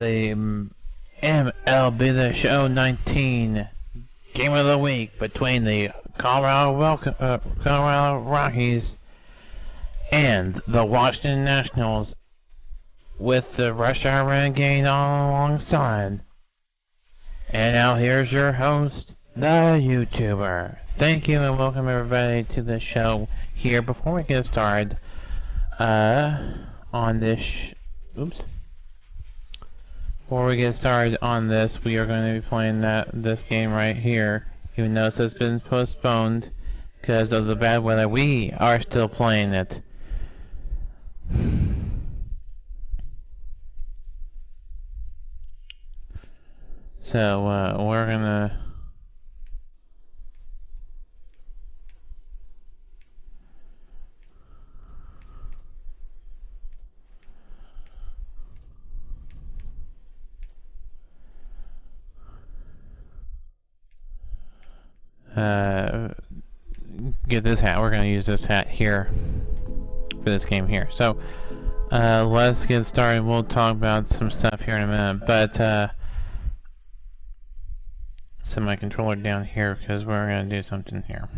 The MLB The Show 19 Game of the Week between the Colorado Rockies and the Washington Nationals, with the Rush Hour Renegade on alongside. And now here's your host, the YouTuber. Thank you and welcome everybody to the show here. Before we get started, Before we get started on this, we are going to be playing this game right here. Even though it has been postponed because of the bad weather, we are still playing it. So, we're gonna... get this hat. We're gonna use this hat here for this game here. So, let's get started. We'll talk about some stuff here in a minute, but set my controller down here because we're gonna do something here.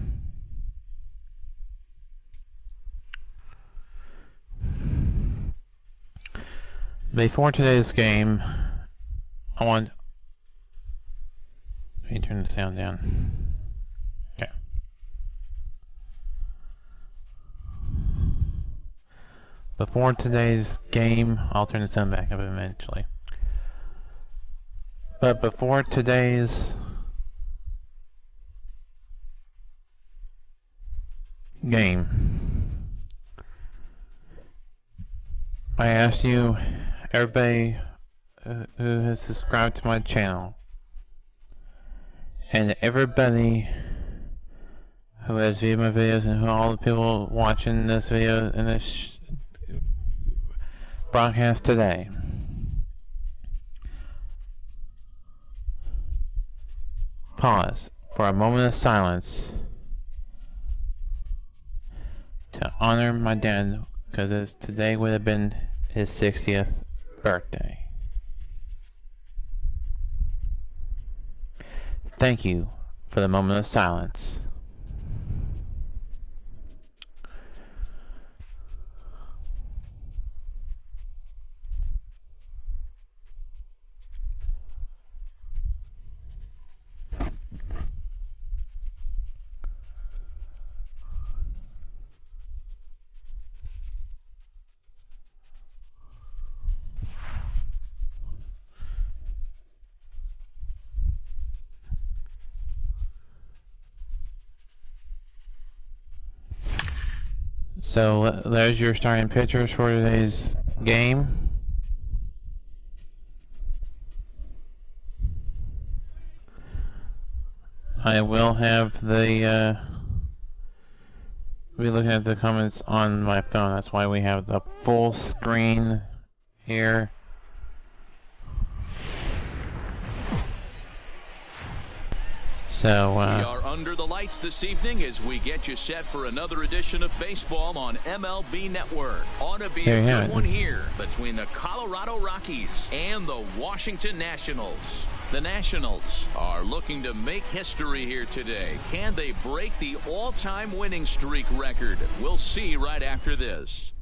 Before today's game, let me turn the sound down. Okay. Before today's game, I'll turn the sound back up eventually. But before today's game, I asked you, everybody who has subscribed to my channel, and everybody who has viewed my videos, and all the people watching this video and this broadcast today, pause for a moment of silence to honor my dad, because today would have been his 60th birthday. Thank you for the moment of silence. So there's your starting pitchers for today's game. I will have the be looking at the comments on my phone. That's why we have the full screen here. So, we are under the lights this evening as we get you set for another edition of baseball on MLB Network. Ought to be a good one here between the Colorado Rockies and the Washington Nationals. The Nationals are looking to make history here today. Can they break the all-time winning streak record? We'll see right after this.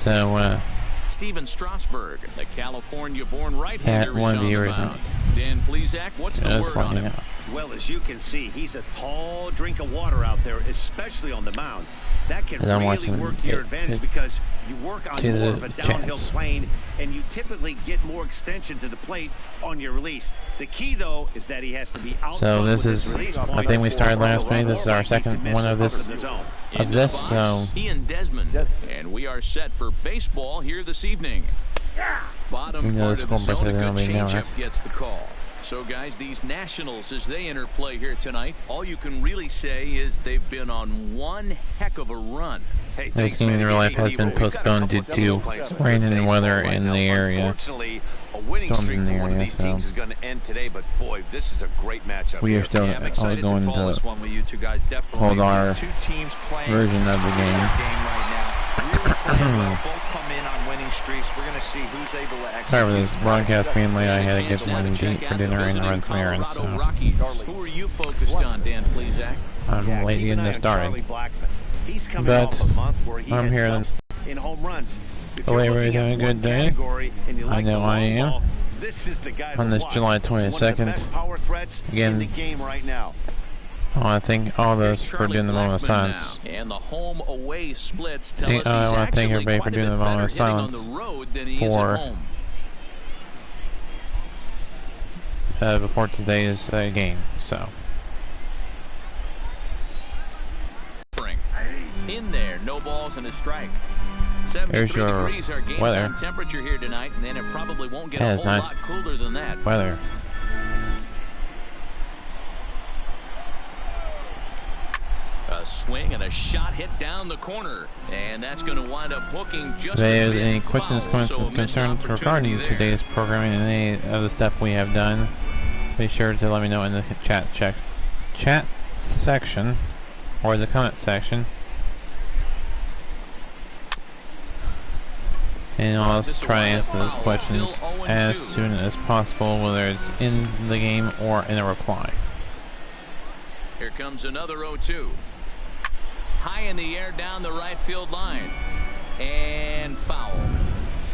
So, Steven Strasburg, the California-born right-hander, is on the mound. Dan Plesac, what's the word on him? Well, as you can see, he's a tall drink of water out there, especially on the mound. That can really work to your advantage because you work on more of a downhill plane and you typically get more extension to the plate on your release. The key, though, is that he has to be out. So this is, I think we started last week. This is our second one of this. So Ian Desmond, and we are set for baseball here this evening. Bottom part of the zone, a good changeup gets the call. So, guys, these Nationals, as they enter play here tonight, all you can really say is they've been on one heck of a run. Hey, this game in real life has been postponed due to rain and weather in the area. Unfortunately, a winning streak for one of these teams is going to end today, but boy, this is a great matchup. We are still all going to hold our version of the game. come in on winning streaks. We're going to see who's able to execute. Sorry for this broadcast being late. I had to get something to eat for dinner and run some errands. So. Who are you focused on, Dan Plesac? I'm late getting this started. But I'm here then. In home runs. Oh, everybody's having a good day. I know I am. On this July 22nd. Again, I want to thank all those for doing the moment of silence. And the home away splits tell us I want to thank everybody for doing the moment of silence before today's game. So. In there, no balls and a strike. Here's your weather. Temperature here tonight, and then it probably won't get a whole lot cooler than that. Weather. A swing and a shot hit down the corner, and that's going to wind up hooking just. If there's any questions, comments, or concerns regarding today's programming and any of the stuff we have done, be sure to let me know in the chat section or the comment section. And I'll try to answer those questions as soon as possible, whether it's in the game or in a reply. Here comes another 0-2. High in the air down the right field line. And foul.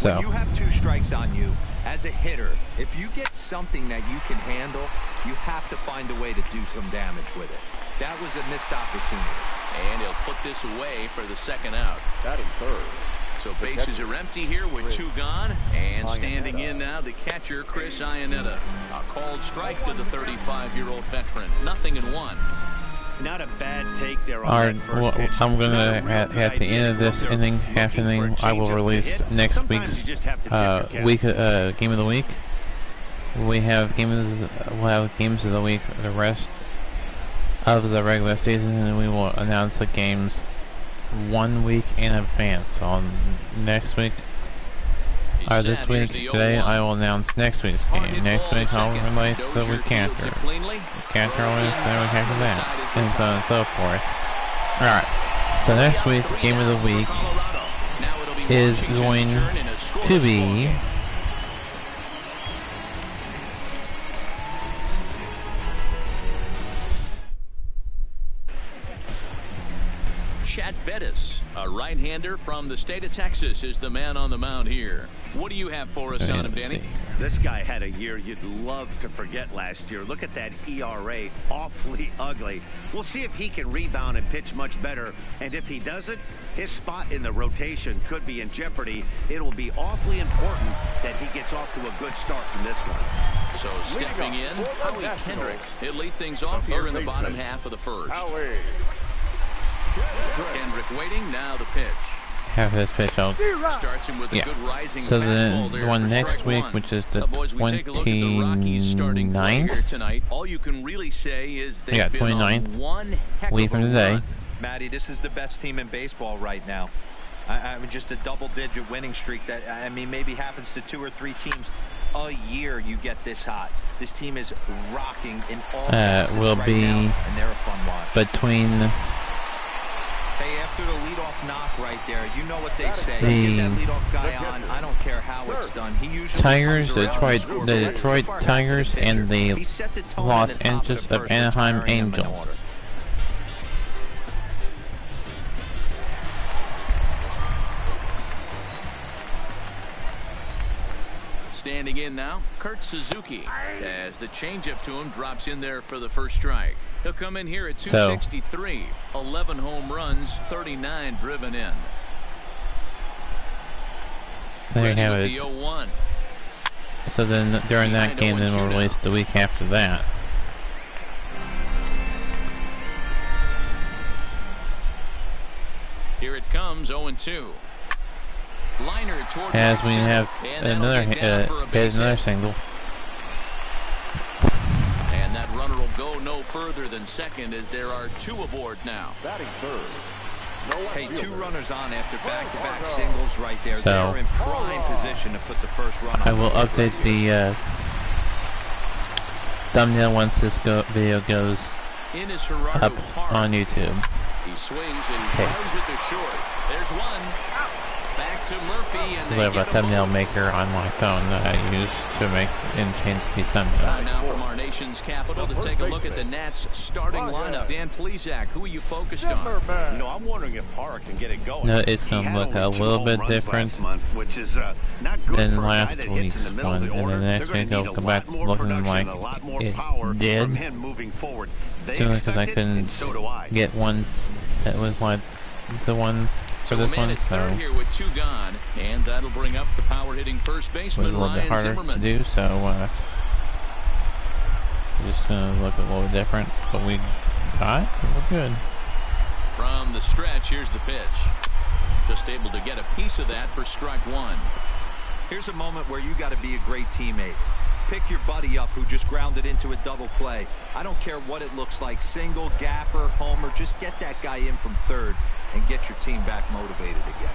So. When you have 2 strikes on you, as a hitter, if you get something that you can handle, you have to find a way to do some damage with it. That was a missed opportunity. And he'll put this away for the second out. Batting third. So bases are empty here with 2 gone. And standing in now, the catcher, Chris Iannetta. A called strike to the 35-year-old veteran. 0-1. Not a bad take there on that first pitch. I'm going to, at the end of this inning, half inning, I will release next week's game of the week. We'll have games of the week the rest of the regular season, and we will announce the games 1 week in advance. So next week, or this week, today, I will announce next week's game. Next week, I'll release the week after. The catcher will release the week after that, and so on and so forth. Alright, so next week's game of the week is going to be Chad Bettis, a right-hander from the state of Texas, is the man on the mound here. What do you have for us on him, Danny? This guy had a year you'd love to forget last year. Look at that ERA, awfully ugly. We'll see if he can rebound and pitch much better. And if he doesn't, his spot in the rotation could be in jeopardy. It'll be awfully important that he gets off to a good start from this one. So stepping in, Howie Kendrick. He'll lead things off here in the bottom half of the first. Kendrick waiting, now the pitch. Half of this pitch, starts him with a good rising so the one next week, which is the 29th tonight, all you can really say is they've 29th one heck week from today. Run. Matty, this is the best team in baseball right now. I mean, just a double-digit winning streak that, I mean, maybe happens to 2 or 3 teams a year. You get this hot. This team is rocking in all will right be now, and they're a fun watch. Between. Hey, after the leadoff knock right there, you know what they say. Get that leadoff guy on. I don't care how it's done. He usually Tigers, the Detroit Tigers, and the Los Angeles of Anaheim Angels. Standing in now, Kurt Suzuki, as the changeup to him drops in there for the first strike. He'll come in here at 263, 11 home runs, 39 driven in. There you have it. So then during that game, then we'll release the week after that. Here it comes, 0-2. Liner toward as we have another single. And that runner will go no further than second as there are 2 aboard now. Batting third. Hey, 2 runners on after back-to-back singles right there. So, they're in prime position to put the first run on. I will update the thumbnail once this video goes up on YouTube. He swings and he throws it to short. There's one. Back to Murphy, and I have a thumbnail maker on my phone that I use to make and change these thumbnails. Time now from our nation's capital to take a look at the Nats starting lineup. Dan Plezak, who are you focused on? You know, I'm wondering if Parra can get it going. No, it's going to look a little bit different which is not good than for last week's one, and then next week it'll come back looking like it did. Just because I couldn't get one that was like the one for this one, so here with 2 gone, and that'll bring up the power hitting first baseman it was a little bit harder to do, so just gonna look a little different, but we got it. We're good. From the stretch, here's the pitch. Just able to get a piece of that for strike 1. Here's a moment where you got to be a great teammate. Pick your buddy up who just grounded into a double play. I don't care what it looks like, single, gapper, homer, just get that guy in from third and get your team back motivated again.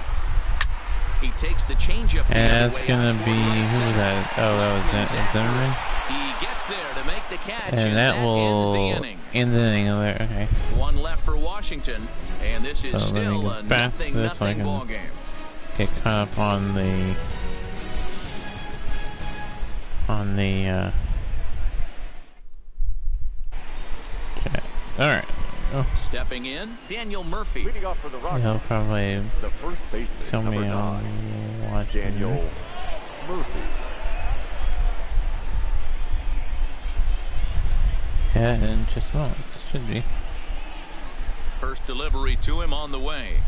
He takes the changeup. And that's gonna be, who was that? Oh, that was Zimmerman. He gets there to make the catch, and that will end the inning there. Okay. 1 left for Washington, and this is still a nothing ball game. Get caught up on the chat. All right. Oh. Stepping in, Daniel Murphy. He'll probably show me on watching. Daniel Murphy. Yeah, and just a moment. Should be. First delivery to him on the way.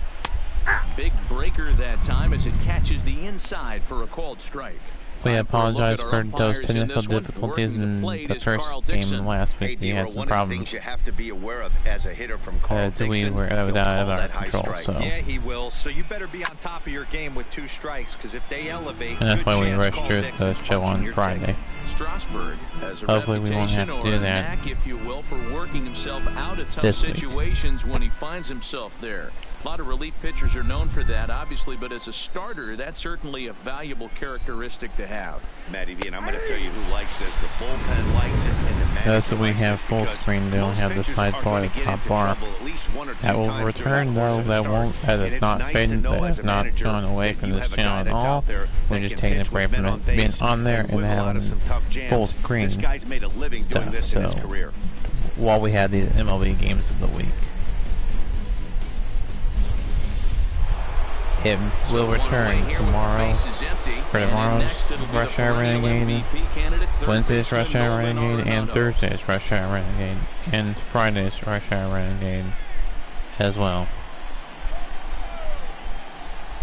Big breaker that time as it catches the inside for a called strike. We apologize for those technical difficulties in the first game last week. We had some problems. You have to be aware of as a hitter from Carl Dixon. That was out of our control. So. Yeah, he will. So you better be on top of your game with 2 strikes, because if they elevate, and that's why we rushed through the show on Friday. Strasburg has a hopefully we won't have to do that. Knack, if you will, for working himself out of tough situations when he finds himself there. A lot of relief pitchers are known for that, obviously, but as a starter, that's certainly a valuable characteristic to have. Matty V, and I'm going to tell you who likes this. The bullpen likes it, and the manager that's what we have full screen. They don't have the side bar at the top bar. That will return, though. That is not fading. That is not going away from this channel at all. We're just taking a break from it being on there and having full screen stuff. So while we have these MLB games of the week. It will return tomorrow for tomorrow's Rush Hour Renegade, Wednesday's Rush Hour Renegade, and Thursday's Rush Hour Renegade, and Friday's Rush Hour Renegade as well.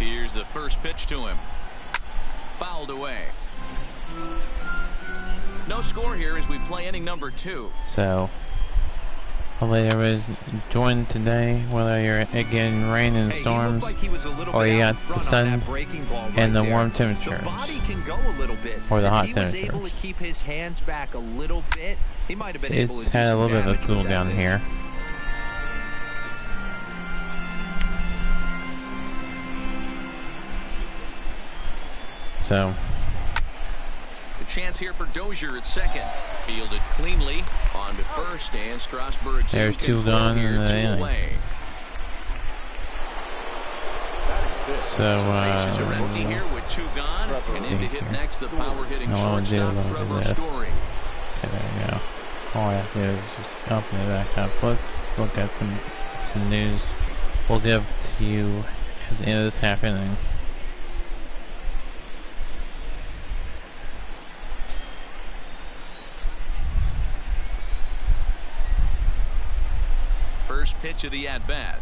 Here's the first pitch to him. Fouled away. No score here as we play inning number 2. So, hopefully everybody's joined today, whether you're getting rain and storms, or you got the sun and the warm temperatures, or the hot temperatures. It's had a little bit of a cool down here. So, the chance here for Dozier at second. Fielded cleanly on to first, and Strasburg there's 2 gone in the inning. So, bases are empty here with 2 gone, and in to hit next the power hitting shortstop Trevor Story. Okay, there we go. All I have to do is just open it back up. Let's look at some news we'll give to you at the end of this half inning. First pitch of the at-bat.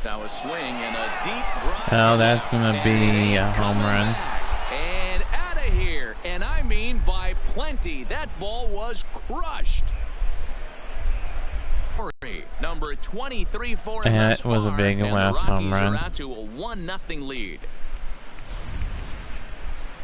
Now a swing and a deep drive. Oh, that's going to be a home run. And out of here. And I mean by plenty. That ball was crushed. Number 23 for him. That was a big last home run. Out to a 1-0 lead.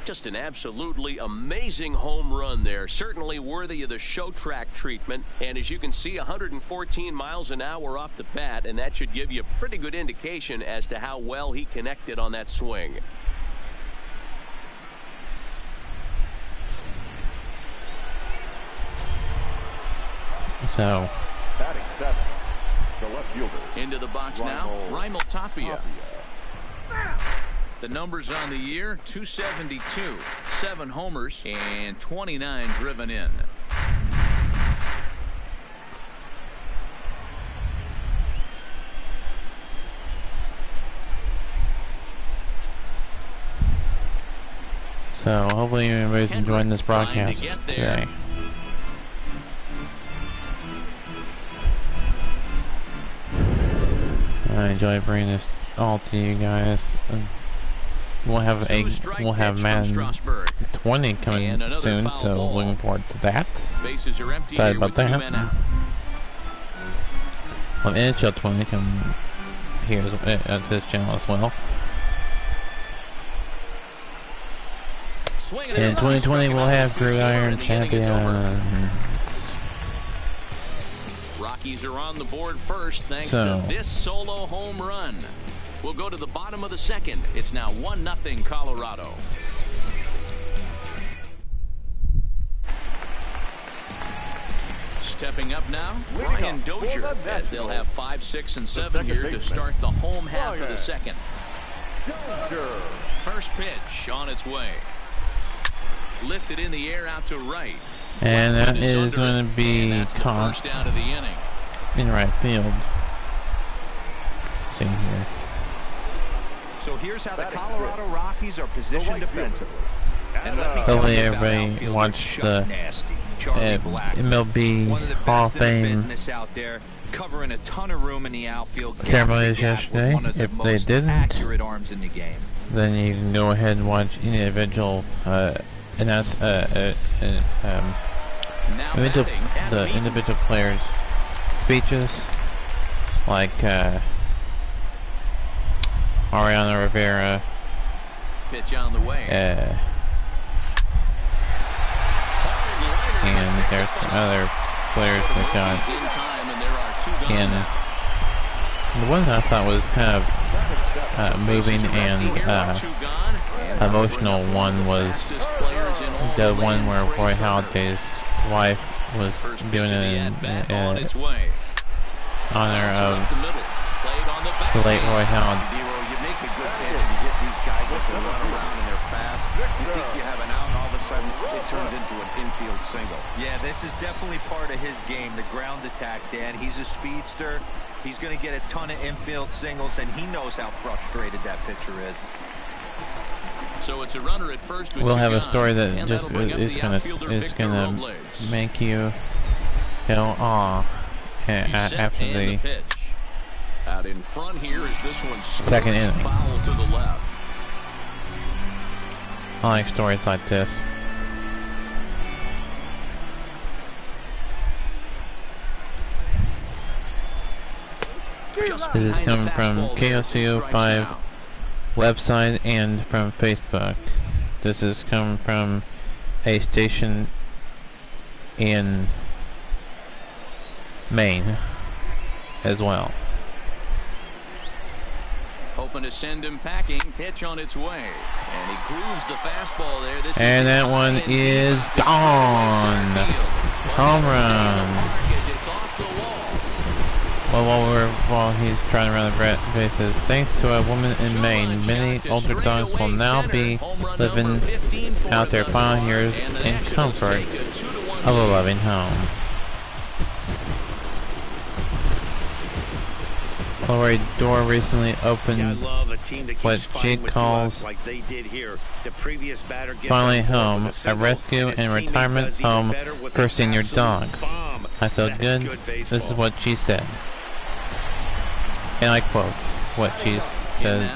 Just an absolutely amazing home run there. Certainly worthy of the show track treatment. And as you can see, 114 miles an hour off the bat, and that should give you a pretty good indication as to how well he connected on that swing. So, batting 7, the left fielder. Into the box now, Raimel Tapia. The numbers on the year, 272, 7 homers, and 29 driven in. So hopefully everybody's enjoying this broadcast today. I enjoy bringing this all to you guys. We'll have Madden 20 coming soon, so looking forward to that. Excited about that. Well, NHL 20 coming here at this channel as well. In 2020, we'll have Gridiron Champions. Rockies are on the board first thanks to this solo home run. We'll go to the bottom of the second. It's now 1-0 Colorado. Stepping up now, Ryan Dozier, as they'll have 5, 6, and 7 here to start the home half of the second. First pitch on its way. Lifted in the air out to right. And that is going to be caught in right field. See here. So here's how the Colorado Rockies are positioned defensively. Hopefully everybody watched the MLB Hall of Fame covering a ton of room in the outfield ceremonies yesterday. If they didn't, then you can go ahead and watch any individual individual players' speeches, like Mariano Rivera. Pitch on the way. And there's some other players that got in. The one that I thought was kind of moving and emotional one was the one where Roy Halladay's wife was doing it in honor of the late Roy Halladay. You think you have an out, and all of a sudden it turns into an infield single. Yeah, this is definitely part of his game, the ground attack, Dan. He's a speedster. He's going to get a ton of infield singles, and he knows how frustrated that pitcher is. So it's a runner at first. We'll have a story that just is gonna make you go aw after the pitch. Out in front here is this one. Second inning. Foul to the left. I like stories like this. This is coming from KOCO5 website and from Facebook. This is coming from a station in Maine as well. Hoping to send him packing. Pitch on its way. And he grooves the fastball there. This and that one is gone. Home run. It's off the wall. Well, while he's trying to run the bases, thanks to a woman in Maine, many older dogs will now be living out their final years in comfort of a loving home. Lori Door recently opened what she calls Finally Home, a rescue and retirement home for senior dogs. I feel good. This is what she said. And I quote what she says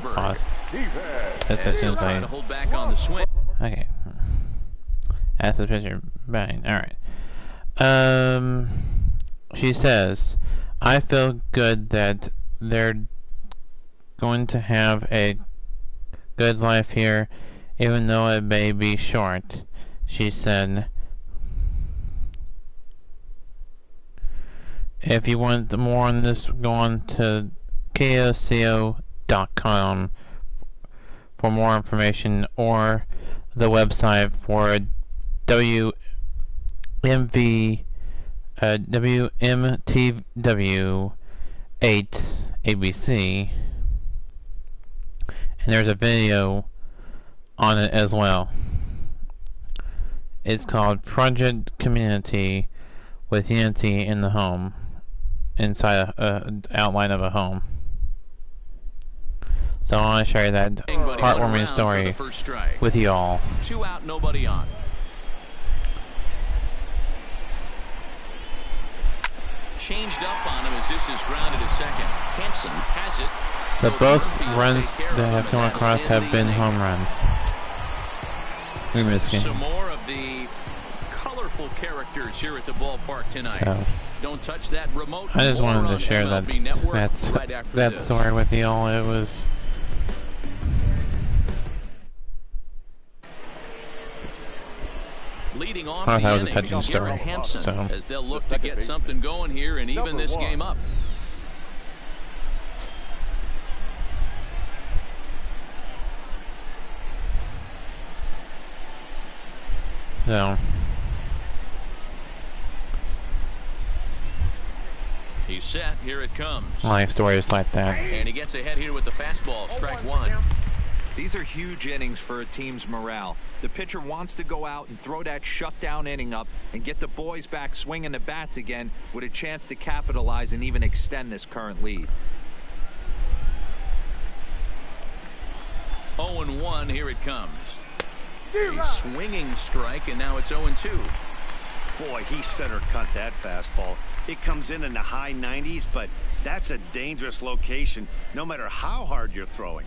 boss. That's as soon as I... Okay. That's the picture. Bang. Alright. She says, I feel good that they're going to have a good life here, even though it may be short, she said. If you want more on this, go on to koco.com for more information, or the website for WMTW 8 ABC And there's a video on it as well. It's called Project Community with Unity in the Home, inside an outline of a home. So I want to share that heartwarming story with you all. 2 out, nobody on. Changed up on him as this is grounded a second. Hampson has it. But both runs that have come across have been home runs. We missed it. Some more of the colorful characters here at the ballpark tonight. So, don't touch that remote. I just wanted to share that story with you all. It was leading off I thought the it was a inning, touching story. Hampson, So as they'll look to get something going here and even this game up. so He's set. Here it comes. I like stories like that. And he gets ahead here with the fastball. Strike one. These are huge innings for a team's morale. The pitcher wants to go out and throw that shutdown inning up and get the boys back swinging the bats again with a chance to capitalize and even extend this current lead. 0-1. Here it comes. A swinging strike, and now it's 0-2. Boy, he center cut that fastball. It comes in the high 90s, but that's a dangerous location no matter how hard you're throwing.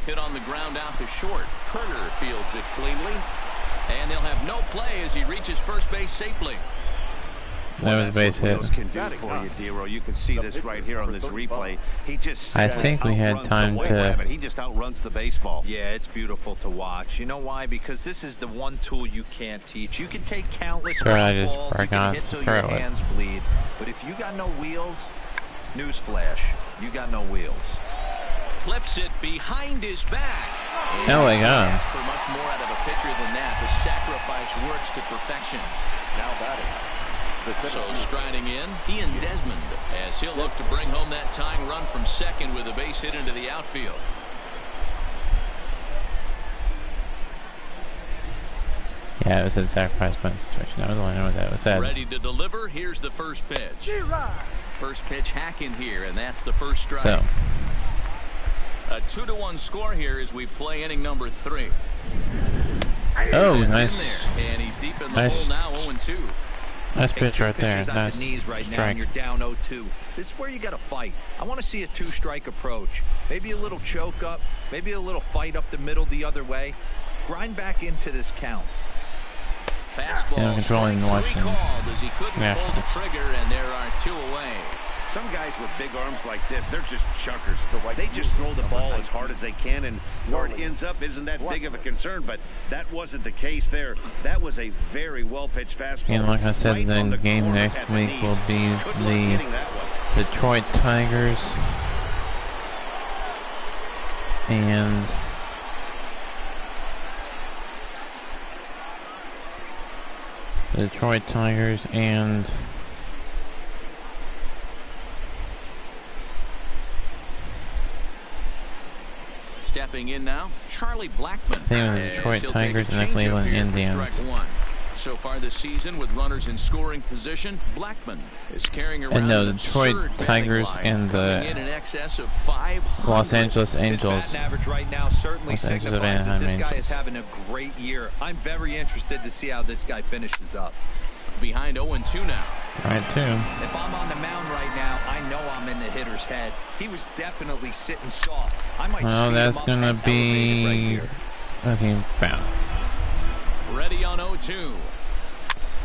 Hit on the ground out to short. Turner fields it cleanly. And they'll have no play as he reaches first base safely. That was a base hit. Can do for you, Dero. You can see this right here on this replay. He just I think we had time to. He just outruns the baseball. Yeah, it's beautiful to watch. You know why? Because this is the one tool you can't teach. You can take countless balls, you can hit till your hands bleed, but if you got no wheels, newsflash, you got no wheels. Flips it behind his back. Oh my God! Ask for much more out of a pitcher than that. The sacrifice works to perfection. Now batting. So striding in, Ian Desmond, as he'll look to bring home that tying run from second with a base hit into the outfield. Yeah, it was a sacrifice bunt situation. I was only know that was said. Ready to deliver. Here's the first pitch. First pitch hack in here, and that's the first strike. So. A 2-1 score here as we play inning number 3. Oh, nice. And he's deep in the hole now, 0-2. Nice pitch right there. Nice knees right now, and strike. you're down 0-2. This is where you got to fight. I want to see a 2-strike approach. Maybe a little choke up, maybe a little fight up the middle the other way. Grind back into this count. Fastball controlling the watching. Called as he couldn't pull the trigger, and there are 2 away. Some guys with big arms like this, they're just chuckers. They just throw the ball as hard as they can, and where it ends up isn't that big of a concern, but that wasn't the case there. That was a very well-pitched fastball. And like I said, the game next week will be the Detroit Tigers and Stepping in now, Charlie Blackmon. the Detroit Tigers and the Cleveland Indians. So far this season, with runners in scoring position, Blackmon is carrying around And the Detroit Tigers and the in excess of 500. Los Angeles Angels. His batting average right now certainly Los Angeles signifies that this guy Angels. is having a great year. I'm very interested to see how this guy finishes up. Behind 0-2 now. Right, too. If I'm on the mound right now, I know I'm in the hitter's head. He was definitely sitting soft. I might Well, that's going to be... Okay, foul. Ready on 0-2.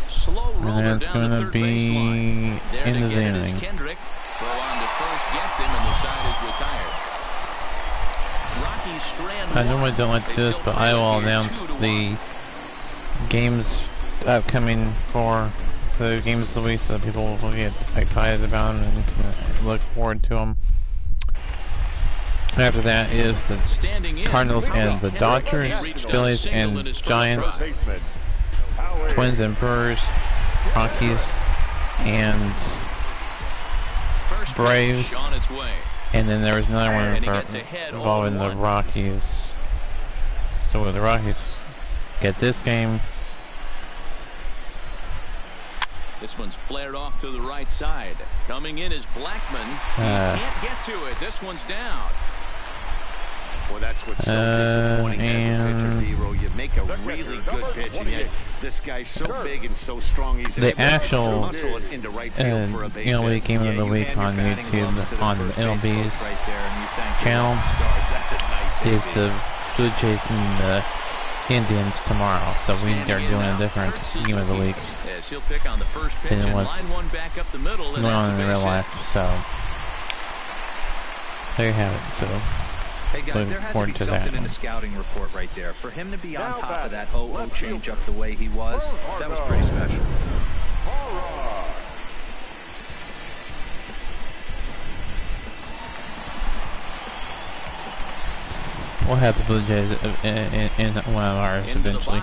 Slow roller And that's down going the to third be baseline. There into to the get it is inning. Kendrick. Throw on to first gets him, and the side is retired. Rockies strand I normally don't like to do this, but I will announce the games upcoming for the games of the week so that people will get excited about them and look forward to them. After that is the Cardinals and the Dodgers, Phillies and Giants, Twins and Brewers, Rockies and Braves, and then there was another one involving the Rockies. So the Rockies get this game. This one's flared off to the right side. Coming in is Blackman. He can't get to it. This one's down. Well, that's what's so disappointing as a pitcher, B-Roll. You make a really good pitch, and yet this guy's so big and so strong. He's the actual muscle it into right field for a base hit. MLB Game of the Week on YouTube on the MLB's channel is the Blue Jays and the Indians tomorrow. So we are doing a different Game of the Week he'll pick on the first pitch and line one back up the middle, and that's in real life. So there you have it. So hey guys, there had to be something in the scouting report right there. For him to be on top of that 0-0 change up the way he was, that was pretty special. We'll have the Blue Jays in one of ours eventually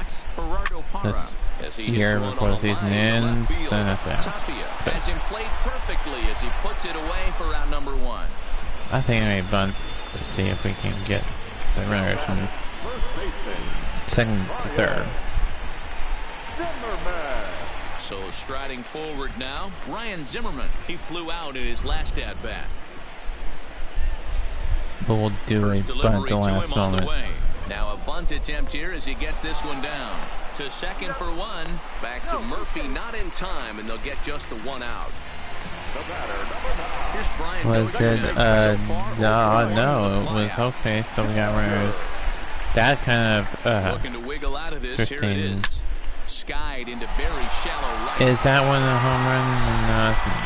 this year before the season ends, and that's that. Has him played perfectly as he puts it away for round number 1. I think I may bunt to see if we can get the runners from second to third. So striding forward now, Ryan Zimmerman. He flew out in his last at-bat. But we'll do a bunt the last moment. Now a bunt attempt here as he gets this one down. To second for 1. Back to Murphy, not in time, and they'll get just the 1 out. Here's Brian. Was it, no, it was okay, so we got runners. That kind of, looking to wiggle out of this. Here it is. Skied into very shallow right. Is that one a home run?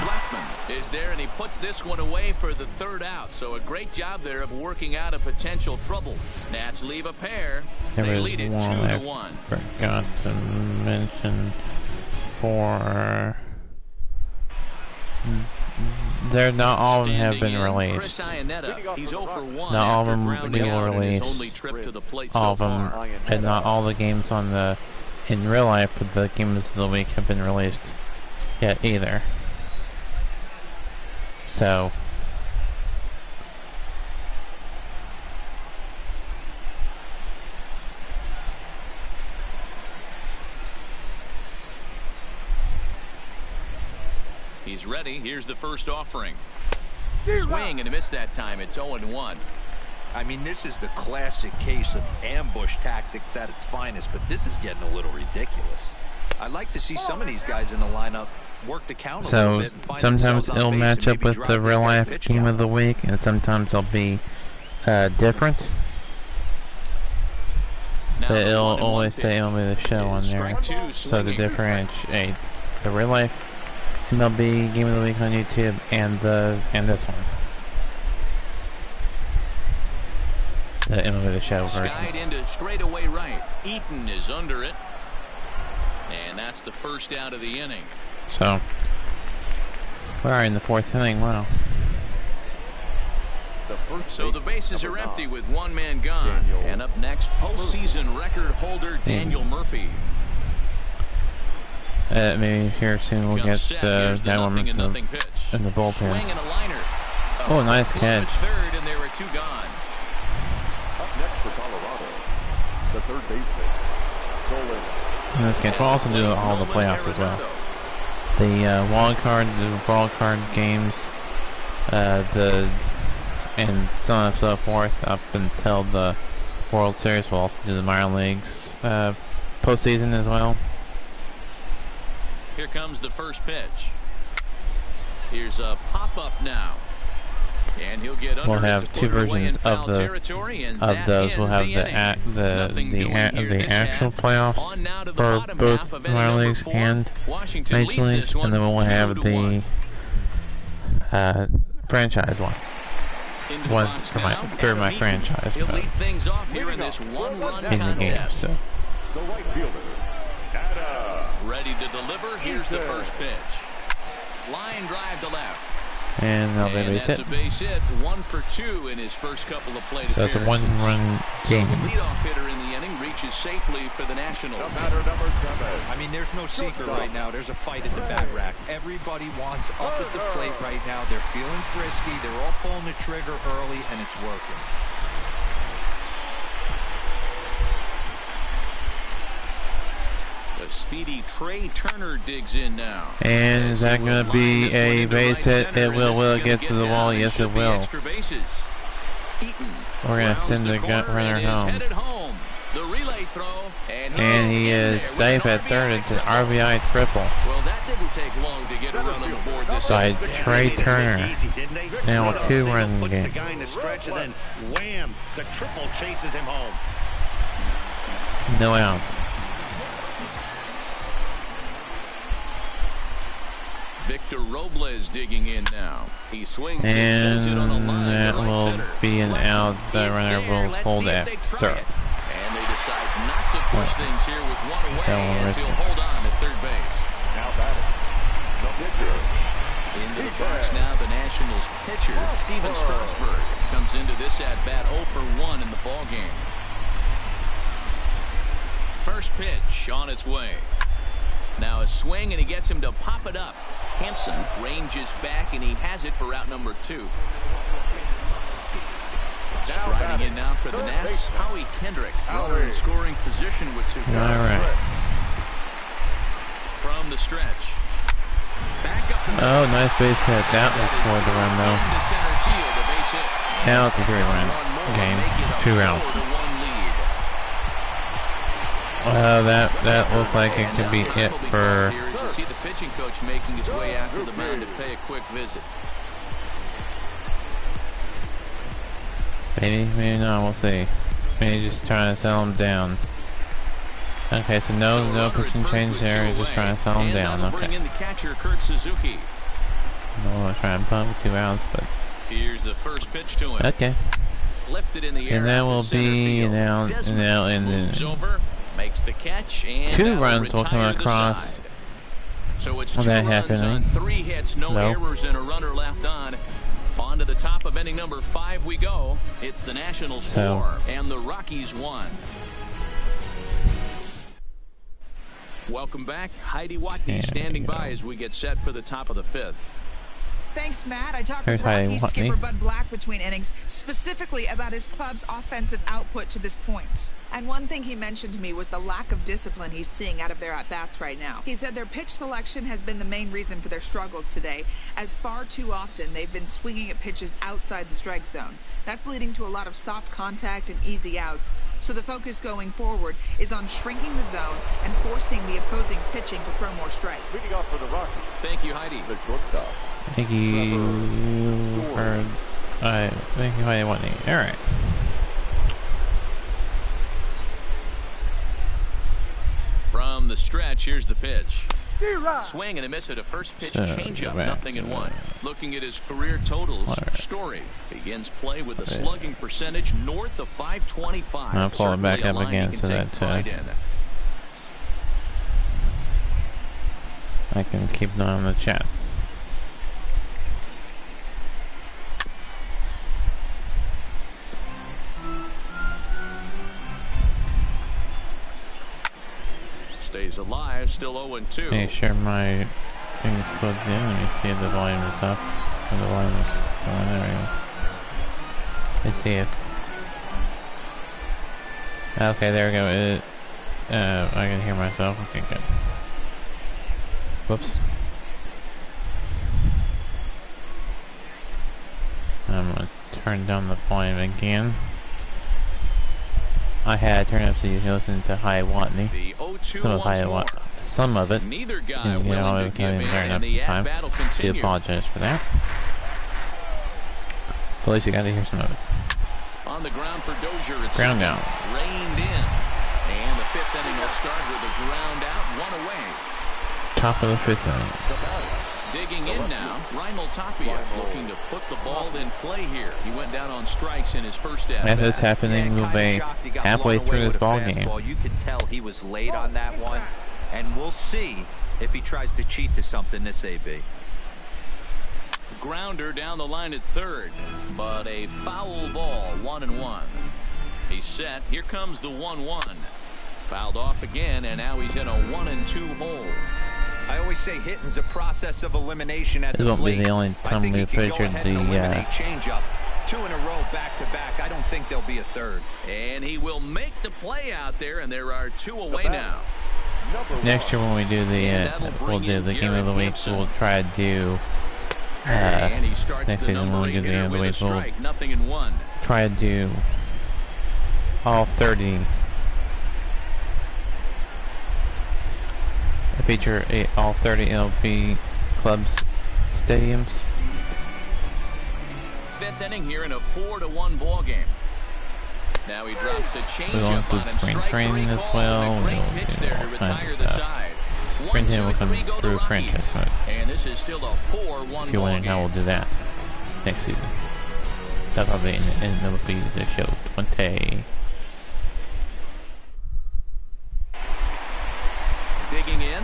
Blackman is there, and he puts this one away for the 3rd out. So a great job there of working out a potential trouble. Nats leave a pair. They lead it 2-1. I forgot to mention for. They're not all of them have been released. He's 0 for 1. Not all of them will be released. All of them, and not all the games on the in real life for the games of the week have been released yet either. So he's ready. Here's the first offering. Swing and a miss that time. It's 0-1. I mean, this is the classic case of ambush tactics at its finest, but this is getting a little ridiculous. I'd like to see some of these guys in the lineup work the count a little bit and find sometimes it'll match up with the real life game of the week, and sometimes they'll be different. But it'll always say MLB The Show on there, so to differentiate the real life MLB Game of the Week on YouTube and this one. The MLB The Show version. Skied into straightaway right. Eaton is under it. And that's the first out of the inning. So, we are in the 4th inning. Wow. So the bases are empty with 1 man gone. And up next, postseason record holder Daniel Murphy. Maybe here soon we'll get that one in the bullpen. Oh, nice catch. Third, and there were 2 gone. Up next for Colorado, the third baseman, Nolan. This game will also do all the playoffs as well. The wild card games, and so on and so forth up until the World Series. We'll also do the minor leagues postseason as well. Here comes the first pitch. Here's a pop-up now. And he'll get under. We'll have 2 versions of those. We'll have the actual playoffs for both minor leagues and major leagues, and then we'll have the franchise one. One for my franchise in the game. So. Ready to deliver. Here's the first pitch. Line drive to left. And that'll be a base hit. That's a base hit. 1 for 2 in his first couple of plate So it's a appearances. 1-run game. The leadoff hitter in the inning reaches safely for the Nationals. The batter, number 7. I mean, there's no secret right now. There's a fight at the bat rack. Everybody wants up at the plate right now. They're feeling frisky. They're all pulling the trigger early, and it's working. The speedy Trey Turner digs in now. And is that going to be a base hit? It will get to the wall. Yes, it will. We're going to send the runner home. The relay throw, and he is safe at third. It's an RBI triple. Well, that didn't take long to get a run on the board this by Trey Turner. Now a 2-run puts game. The guy in the stretch, and then wham, the triple chases him home. No outs. Victor Robles digging in now. He swings and sends it on a line that right will center. be an out. The runner will hold at third. And they decide not to push things here with one away, as he'll hold on at third base. Now batting, the pitcher. Into the box now, the Nationals pitcher, Steven Strasburg, comes into this at-bat 0 for 1 in the ballgame. First pitch on its way. Now a swing, and he gets him to pop it up. Hampson ranges back, and he has it for out number 2. Striding in now for the Nats, Howie Kendrick. Runner in scoring position with 2 guys. All right. From the stretch. Back up. Oh, nice base hit. That was for the run, though. Now it's a 3-run game. 2 outs. That looks like it could be it for. You see the pitching coach making his way out to the mound to pay a quick visit. Maybe not. We'll see. Maybe just trying to settle him down. Okay, so no pitching change there. He's just trying to settle him down. Okay. Bring in the catcher, Kurt Suzuki. I want to try and pump 2 outs, but. Here's the first pitch to him. Okay. Lifted in the air. And that will be an out. Moves over, makes the catch, and 2 runs will come across. So it's 2 runs on 3 hits, no errors, and a runner left on. On to the top of inning number 5 we go. It's the Nationals 4 and the Rockies 1. Welcome back. Heidi Watney standing by as we get set for the top of the 5th. Thanks, Matt. I talked with Rockies skipper Bud Black between innings, specifically about his club's offensive output to this point. And one thing he mentioned to me was the lack of discipline he's seeing out of their at-bats right now. He said their pitch selection has been the main reason for their struggles today, as far too often they've been swinging at pitches outside the strike zone. That's leading to a lot of soft contact and easy outs. So the focus going forward is on shrinking the zone and forcing the opposing pitching to throw more strikes. Leading off for the Rockies. Thank you, Heidi. The shortstop. Thank you for. Thank you, Heidi Watney. All right. From the stretch, here's the pitch. Swing and a miss at a first pitch changeup, 0-1. Looking at his career totals, Story begins play with a slugging percentage north of 525. I'll pull it back up again so that I can keep an eye on the chats. Stays alive, still 0-2. Make sure my thing's plugged in. Let me see if the volume is up. And the volume is going. There we go. Let's see if. Okay, there we go. I can hear myself. Okay, good. Whoops. I'm gonna turn down the volume again. I had turned up so you can listen to Heidi Watney. Some of it. Neither guy and, you know, I couldn't turn up the time. I do apologize for that. But at least you got to hear some of it. On the ground for Dozier. It's ground down. Reined in. And the 5th inning will start with a ground out, 1 away. Top of the 5th inning. Digging in now, Raimel Tapia looking to put the ball in play here. He went down on strikes in his first at-bat. As it's happening, we'll be halfway through this ball game. You could tell he was late on that one, and we'll see if he tries to cheat to something this AB. Grounder down the line at third, but a foul ball, 1-1. He's set. Here comes the 1-1. Fouled off again, and now he's in a 1-2 hole. I always say hitting's a process of elimination at the plate. This won't be the only time we featured the change-up. 2 in a row back-to-back. I don't think there'll be a third. And he will make the play out there, and there are 2 away now. Next year when we do the we'll do the game of the week, we'll try to do next season when we do the game of the week, we'll try to do all 30 feature all 30 MLB clubs stadiums. 5th inning here in a 4-1 ball game. Now he drops a changeup on him. Spring Strike training 3 as called, well. and a great pitch there to retire the side. Spring training will come through Prentice, but and this is still a 4-1 if you're wondering how we'll do that next season, that'll be the show 20. Digging in,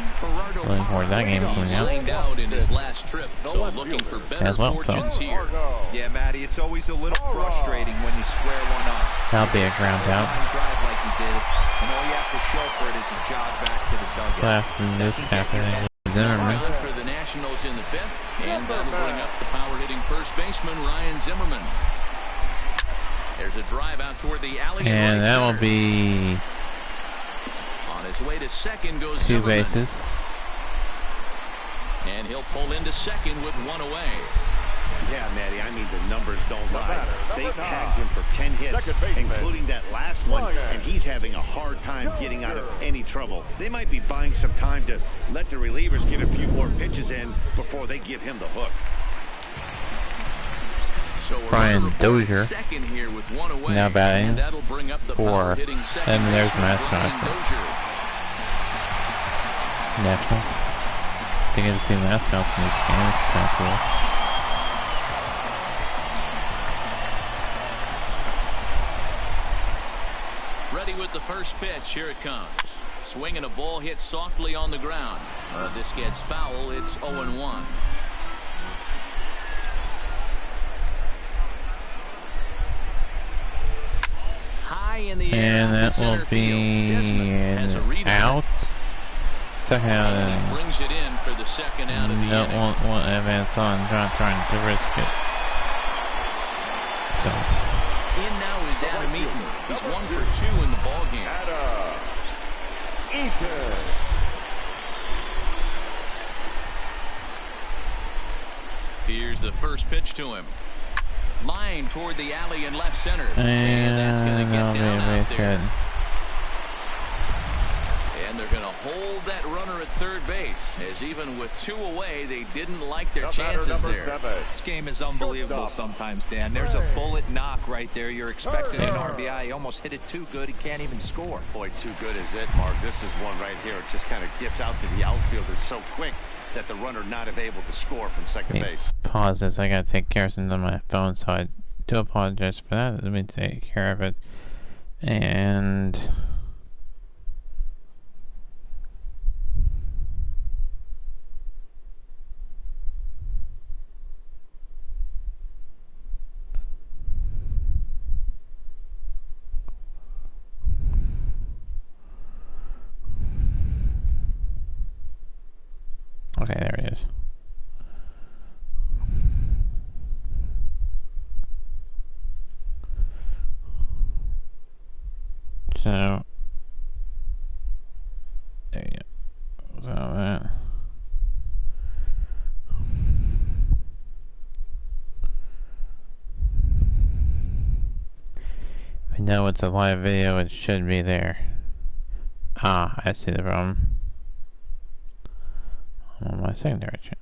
looking forward to that game coming out in his last trip, so looking for better as well. fortunes here. Yeah, Matty, it's always a little frustrating when you square one up. That'll be a ground out. Drive like you did, and all you have to show for it is a jog back to the dugout. So after this happening, Zimmerman. For the Nationals in the 5th, and that'll bring up the power-hitting first baseman Ryan Zimmerman. There's a drive out toward the alley, and that will be on his way to second goes 2 Zimmerman. bases. And he'll pull into second with 1 away. Yeah, Matty, I mean, the numbers don't lie. They tagged him for 10 hits, including that last one, and he's having a hard time getting out of any trouble. They might be buying some time to let the relievers get a few more pitches in before they give him the hook. So Brian Dozier second here with 1 away, now batting and that'll bring up the for, and there's mascot Nationals. I get to see mascots in these games. It's kind of cool. Ready with the first pitch. Here it comes. Swinging a ball hit softly on the ground. This gets foul. It's 0-1. High in the air. And that will be out. Second out. And brings it in for the second out of the inning. Won't advance on. Trying to risk it. So. In now is Adam Eaton. He's 1 for 2 in the ball game. Eaton. Here's the first pitch to him. Line toward the alley in left center. And that's going to get down out there. And they're going to hold that runner at third base, as even with 2 away, they didn't like their chances there. This game is unbelievable sometimes, Dan. There's a bullet knock right there. You're expecting an RBI. He almost hit it too good. He can't even score. Boy, too good is it, Mark. This is one right here. It just kind of gets out to the outfielder so quick that the runner not able to score from second base. Pause this. I gotta take care of something on my phone, so I do apologize for that. Let me take care of it. And okay, there it is. So there you go. So that. I know it's a live video, it should be there. Ah, I see the problem. On my secondary channel.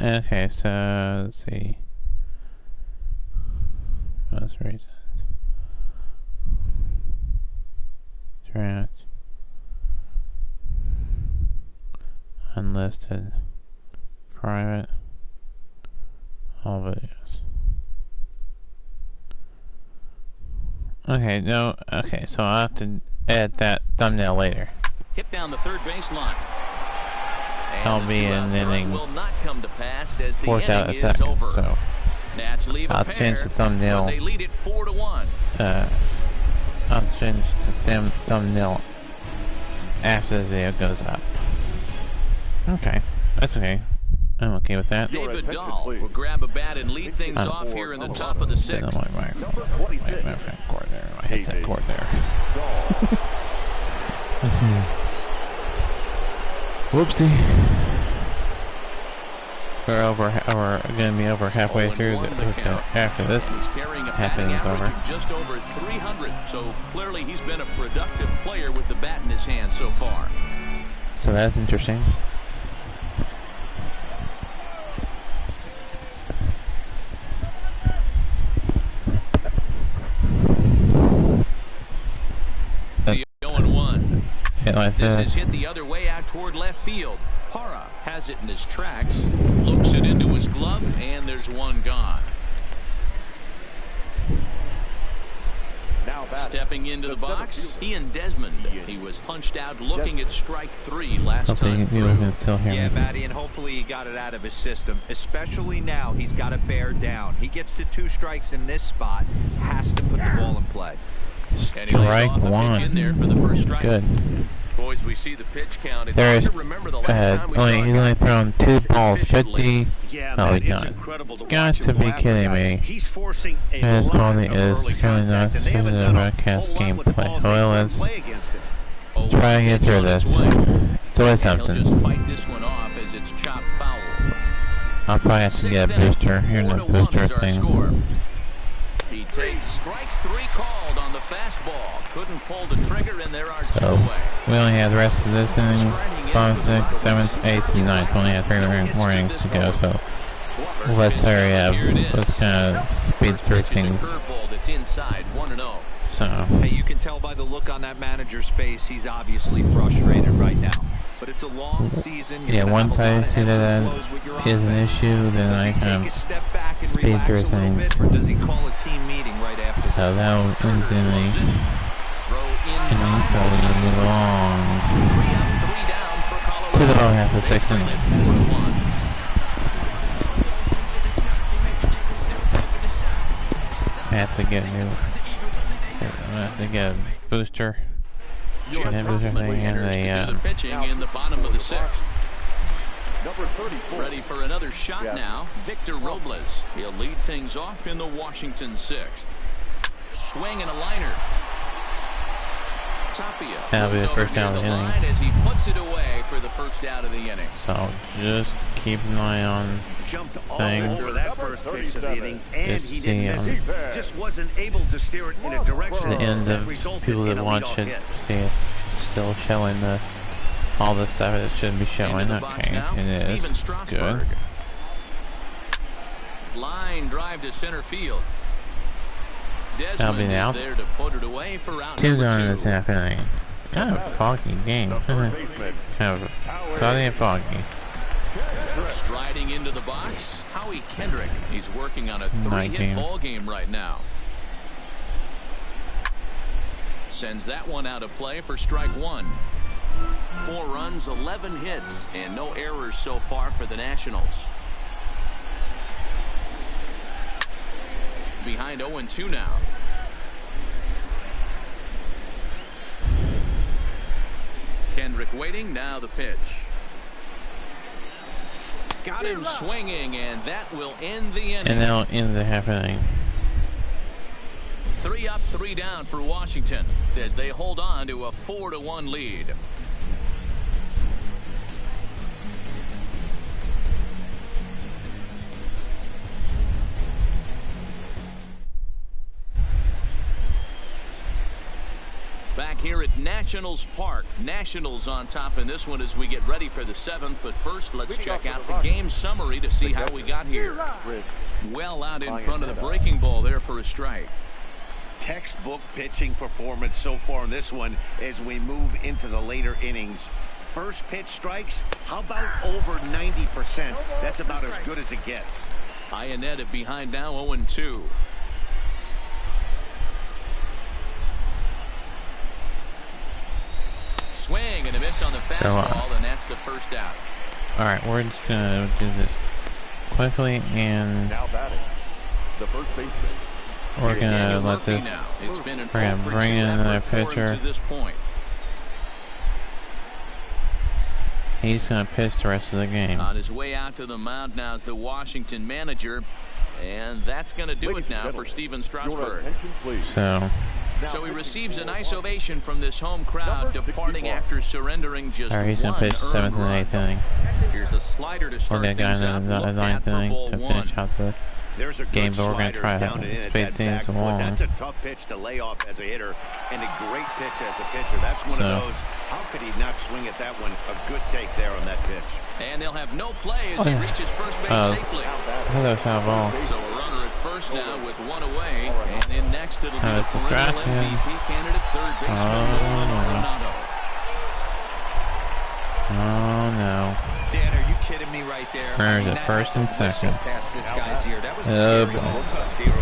Okay, so let's see. Most recent. Draft. Unlisted. Private. All videos. Okay, no, okay, so I'll have to add that thumbnail later. Hit down the third baseline. I'll be in inning will not come to pass as the fourth out inning a second, over. so Nats leave I'll change the thumbnail. They lead it 4-1. I'll change the thumbnail after the video goes up. Okay, that's okay. I'm okay with that. David Dahl will grab a bat and lead things off here in the top of the sixth. My cord there. My headset cord there. Whoopsie. We're gonna be over halfway through after this half inning's over. Just over 300. So clearly he's been a productive player with the bat in his hand so far. So that's interesting. The 0-1. Hit like this is hit the other way out toward left field. Hara has it in his tracks, looks it into his glove, and there's one gone. Now stepping into the box, Ian Desmond. He was punched out looking at strike 3 last time through. Yeah, Matty, and hopefully he got it out of his system. Especially now, he's got to bear down. He gets the 2 strikes in this spot, has to put the ball in play. Strike 1. In there for the first strike. Good. Boys, we see the pitch count. It's There's hard to remember the last time we saw he's only thrown 2 balls, 50. Yeah, No, he's not. Got to be kidding me. He's forcing His bowling is currently not in the broadcast gameplay. Well, let's try to get through this. It's always something. He'll just fight this one off as it's chopped foul. I'll probably have to get a booster. Here's the booster thing. He takes strike 3 called on the fastball. Couldn't pull the trigger, and there are 2 away. We only have the rest of this inning. 5th, 6th, 7th, 8th, and 9th. We only have 3 more innings to go, so let's hurry up. Let's kind of speed through things. So. Hey, you can tell by the look on that manager's face, he's obviously frustrated right now. But it's a long season. Yeah, once I see that is an issue, then I can speed through things. Or does he call a team meeting right after? So that will end the inning. So we're going to move along to the bottom half of the 6th inning. I have to get a new. I have to get a booster. And a booster thing and a pitching in the bottom of the 6th. Ready for another shot now. Victor Robles. He'll lead things off in the Washington 6th. Swing and a liner. Tapia. That'll be the first out of the inning. As he puts it away for the first out of the inning. So just keep an eye on things. Over that first pitch of the inning, and he didn't miss it. Just wasn't able to steer it in a direction. The end of people that watch it see it still showing all the stuff it should be showing. Okay, it is good. Line drive to center field. That'll be out. 2 gone in this half inning. Kind of foggy game. Kind of cloudy and foggy. Striding into the box, Howie Kendrick. He's working on a 3-hit ball game right now. Sends that one out of play for strike 1. 4 runs, 11 hits, and no errors so far for the Nationals. Behind 0-2 now. Kendrick waiting, now the pitch. Got him swinging, and that will end the inning. And now end the half inning. 3 up, 3 down for Washington as they hold on to a 4-1 lead. Back here at Nationals Park. Nationals on top in this one as we get ready for the 7th. But first, let's check out the game summary to see how we got here. Well out in front of the breaking ball there for a strike. Textbook pitching performance so far in this one as we move into the later innings. First pitch strikes, how about over 90%? That's about as good as it gets. Ionetta behind now, 0-2. on the fastball, and that's the first out. Alright, we're just gonna do this quickly, and now batting, the first baseman. we're gonna let this. We're gonna bring in another pitcher. He's gonna pitch the rest of the game. On his way out to the mound now is the Washington manager, and that's going to do it now for Steven Strasburg. So he receives a nice ovation from this home crowd, departing after surrendering just one he's gonna pitch 7th and 8th inning. Here's a slider to start things out. We're gonna go in the 9th inning to finish out the game, but we're going to try to speed things along. That's a tough pitch to lay off as a hitter, and a great pitch as a pitcher. That's one of those. How could he not swing at that one? A good take there on that pitch. And they'll have no play as he reaches first base safely. That's foul ball. So a runner at first now with one away, and in next it'll be the perennial MVP candidate, third baseman Ronaldo. Oh no. Dan, are you kidding me right there? Where's it? First and second. This guy's ear. That was a scary ball.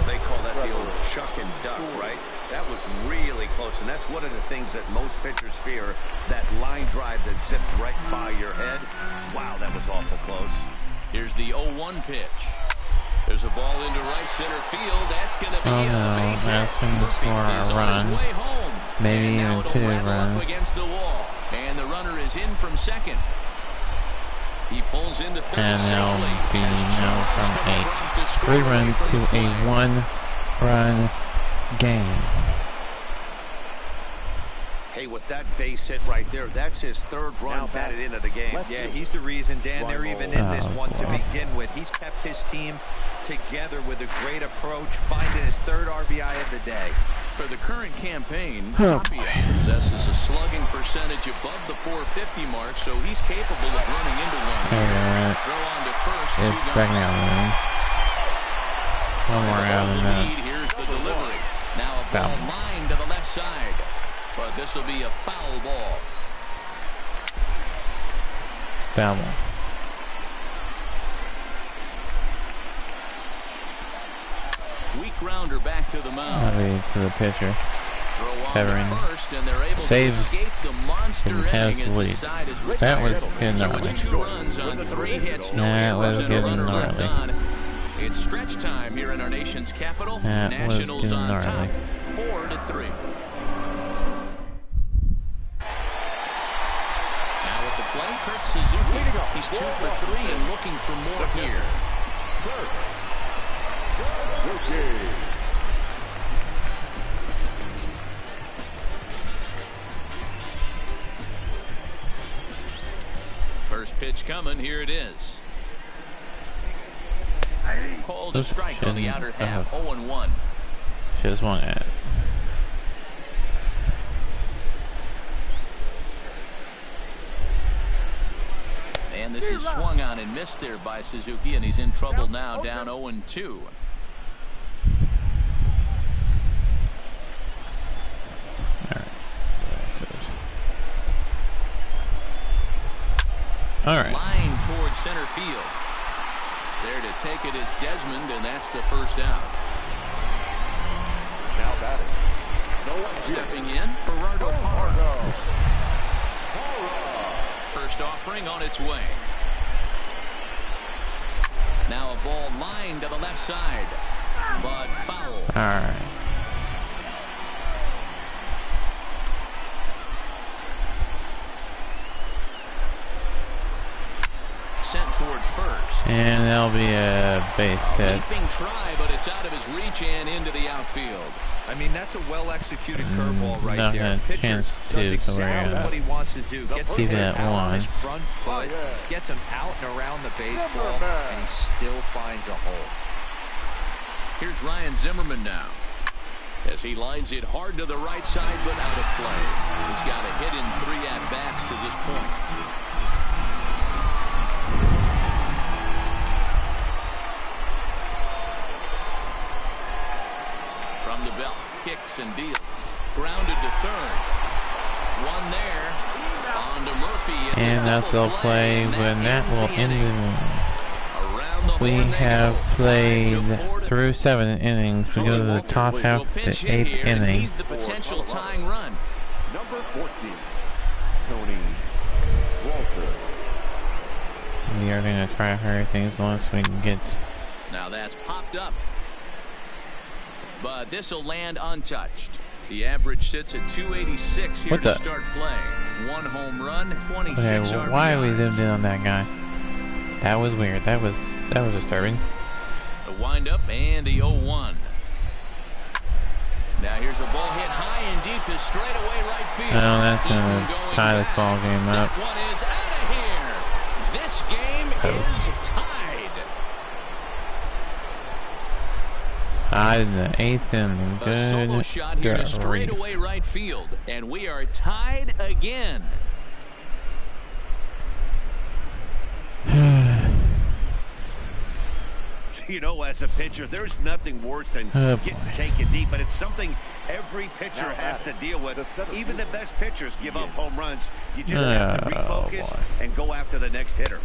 They call that the old chuck and duck, right? That was really close, and that's one of the things that most pitchers fear, that line drive that zipped right by your head. Wow, that was awful close. Here's the 0-1 pitch. There's a ball into right center field. That's going to be a base hit. Murphy is on his way home. Maybe even 2 runs. Against the wall. And the runner is in from second. He pulls into third. And they'll be now from a 3-run to a 1-run game. Hey, with that base hit right there, that's his 3rd run batted into the game. Yeah, he's the reason, Dan, they're even in this one to begin with. He's kept his team together with a great approach, finding his 3rd RBI of the day. For the current campaign, Tapia possesses a slugging percentage above the .450 mark, so he's capable of running into one. Throw on to first. It's second out there. One more out than that. Here's the delivery. Now a ball lined to the left side, but this will be a foul ball. Foul ball. Weak grounder back to the mound. To the pitcher. Covering. Saves and has the lead. That was getting gnarly. That was getting gnarly. It's stretch time here in our nation's capital. Nationals on top, 4-3. Now at the plate, Kurt Suzuki. He's 2 for 3 and looking for more here. First pitch coming, here it is. Called a strike on the outer half, 0-1. Should have swung at it. And this is swung on and missed there by Suzuki, and he's in trouble now, down 0-2. Alright. Line towards center field. There to take it is Desmond, and that's the first out. Now batting. Stepping in, Gerardo Parra. First offering on its way. Now a ball lined to the left side, but foul. Alright. Sent toward first. And that'll be a base hit. Leaping try, but it's out of his reach and into the outfield. I mean, that's a well-executed curveball right not there. A chance does to exactly what he wants to do. Gets keep the that out on one. his front foot, gets him out and around the baseball, and he still finds a hole. Here's Ryan Zimmerman now, as he lines it hard to the right side, but out of play. He's got a hit in 3 at-bats to this point. From the belt, kicks and deals. Grounded to third. One there. On to Murphy. And that's all play, but that will end the We have played through 7 innings. We go to the top half of the 8th inning. He's the potential tying run. Number 14, Tony we are going to try to hurry things along so we can get... Now that's popped up. But this will land untouched. The average sits at 286 here to start play. 1 home run, 26 RBIs. Why are we zoomed in on that guy? That was weird. That was disturbing. The windup and the 0-1. Now here's a ball hit high and deep to straightaway right field. No, that's gonna tie this ball game up. That one is out of here. This game is tied. Tied in the 8th inning. A solo shot here to straightaway right field, and we are tied again. You know, as a pitcher, there's nothing worse than getting taken deep, but it's something every pitcher has to deal with. Even the best pitchers give up home runs. You just have to refocus and go after the next hitter.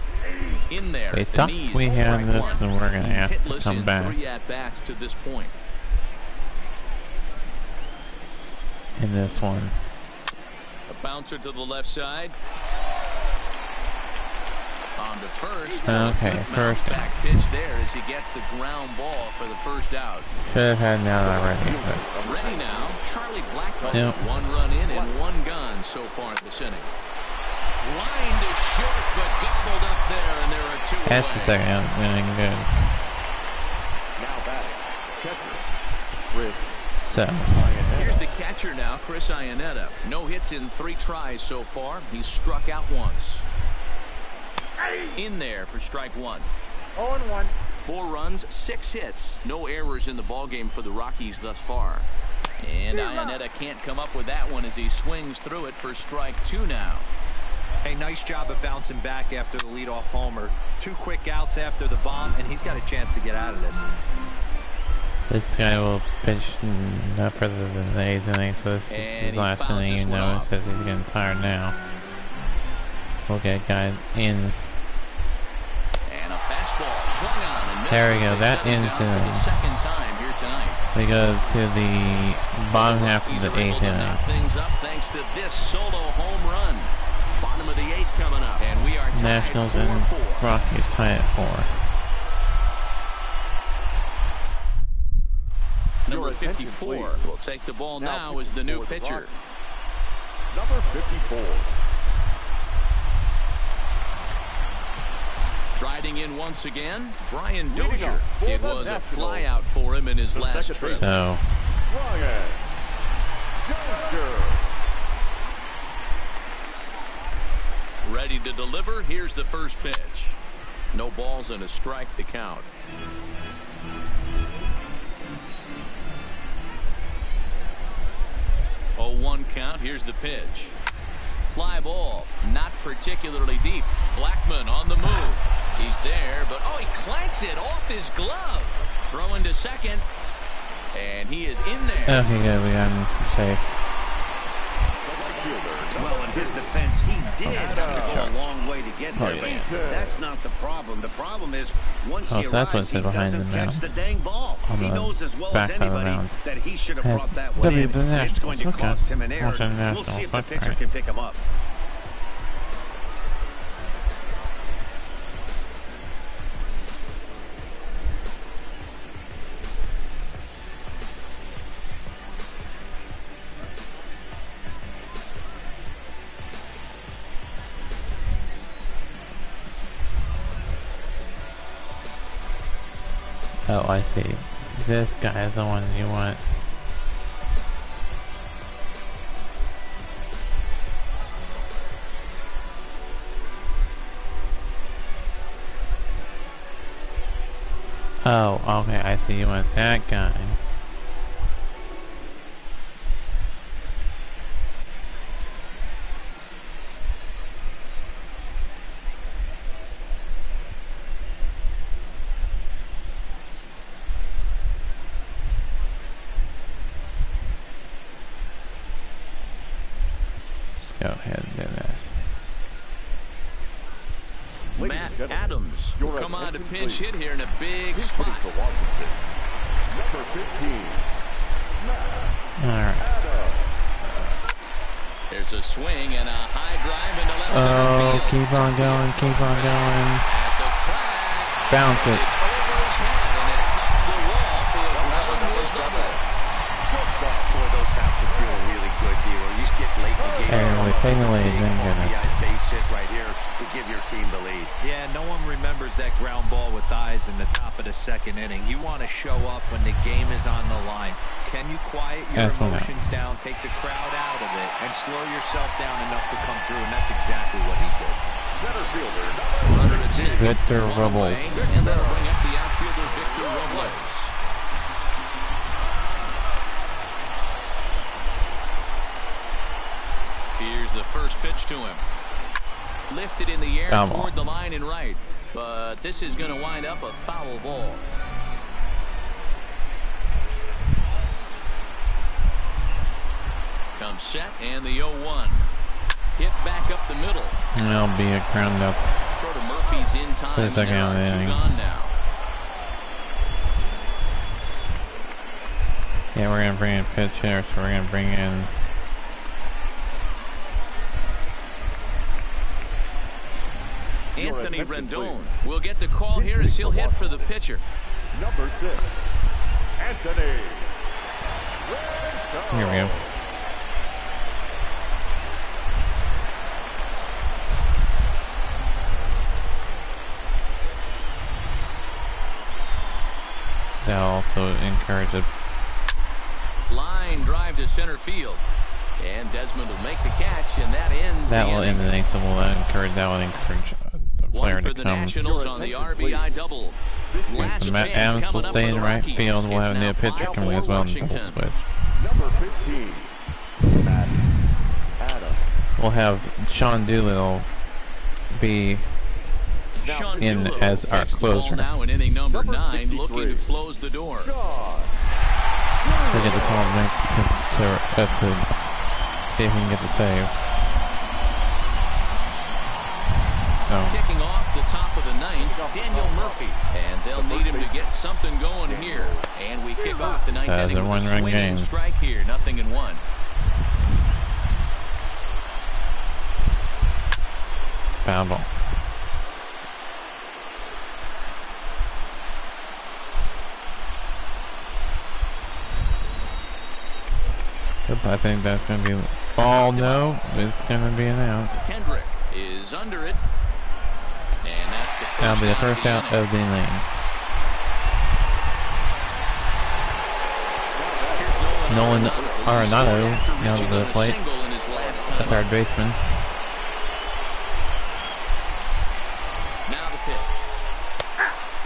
In there, they thought we had this, and we're going to have to come back. 3 at-bats to this point. In this one. A bouncer to the left side. On to first. Okay, first back pitch there as he gets the ground ball for the first out. Should have had now already. Ready now, Charlie Blackmon. 1 run in and 1 gone so far this inning. Line to short, but gobbled up there, and there are 2 That's away. the second inning, good. Now batting, catcher, Chris. So. Here's the catcher now, Chris Iannetta. No hits in 3 tries so far. He's struck out once. In there for strike 1. 0-1. 4 runs, 6 hits. No errors in the ballgame for the Rockies thus far. And Iannetta can't come up with that one as he swings through it for strike 2 now. Hey, nice job of bouncing back after the leadoff homer. 2 quick outs after the bomb, and he's got a chance to get out of this. This guy will pitch no further than the 8th inning, so this is his last inning. You know, it says he's getting tired now. We'll get guys in. And a fastball swung on and there we go. That ends the second time here tonight. We go to the bottom half of the 8th inning. Things up thanks to this solo home run. Bottom of the 8th coming up, and we are tied Nationals 4-4. and Rockies tie at 4. Number 54 will take the ball now as the new pitcher. Number 54. Striding in once again, Brian Dozier. It was a flyout for him in his last trip. So. Brian Dozier. Ready to deliver. Here's the first pitch. No balls and a strike to count. 0-1 count. Here's the pitch. Fly ball, not particularly deep. Blackmon on the move. He's there, but oh, he clanks it off his glove. Throwing to second, and he is in there. Okay, good. We got him safe. Well, in his defense, he did have to go a long way to get there, but that's not the problem. The problem is once he arrives, he doesn't catch the dang ball. He knows as well as anybody that he should have brought that one in. It's going to cost him an error. We'll see if the pitcher can pick him up. Oh, I see. This guy is the one you want. Oh, okay, I see. You want that guy. Go ahead and do this. Matt Adams will come on to pinch hit here in a big spot. For Washington. Number 15. Alright. There's a swing and a high drive into left center field. Keep on going, keep on going. Bounce it. It's over his head, and it hits the wall for a ground rule double. Boy, those have to feel really good, D'Lo. You get late in the game. And we take the lead, then get it. Base hit right here to give your team the lead. Yeah, no one remembers that ground ball with eyes in the top of the second inning. You want to show up when the game is on the line. Can you quiet your emotions down, take the crowd out of it, and slow yourself down enough to come through? And that's exactly what he did. Center fielder, Runner at second. Victor Robles. And that'll bring up the outfielder, Victor Robles. Here's the first pitch to him. Lifted in the air toward the line and right. But this is going to wind up a foul ball. Comes set and the 0-1. Hit back up the middle. That'll be a ground up. Throw to Murphy's in time. For the second out of the inning. Now. Yeah, we're gonna bring in pitch hitter, so we're gonna bring in Anthony Rendon will get the call here as he'll hit for the pitcher. number 6, Anthony Rendon. Here we go. That also encourages. Line drive to center field. And Desmond will make the catch, and that ends that the will end the inning, so that will encourage a player to the come. Nationals on the RBI double. Last Matt Adams will stay in right field. We'll have a new pitcher coming as well in the double switch. Number 15, Matt Adams. We'll have Sean Doolittle be in as our closer. Now in inning number 9, looking to close the door. We'll get the call to see if we can get the save. So. Kicking off the top of the 9th, Daniel Murphy, and they'll need him to get something going here. And we kick off the 9th inning with a swinging strike here, 0-1. Foul ball. Yep, I think that's going to be ball. No, it's going to be an out. Kendrick is under it. And that's the first That'll be the first out of the inning. Nolan Arenado down to the plate. The third baseman. Now the pitch.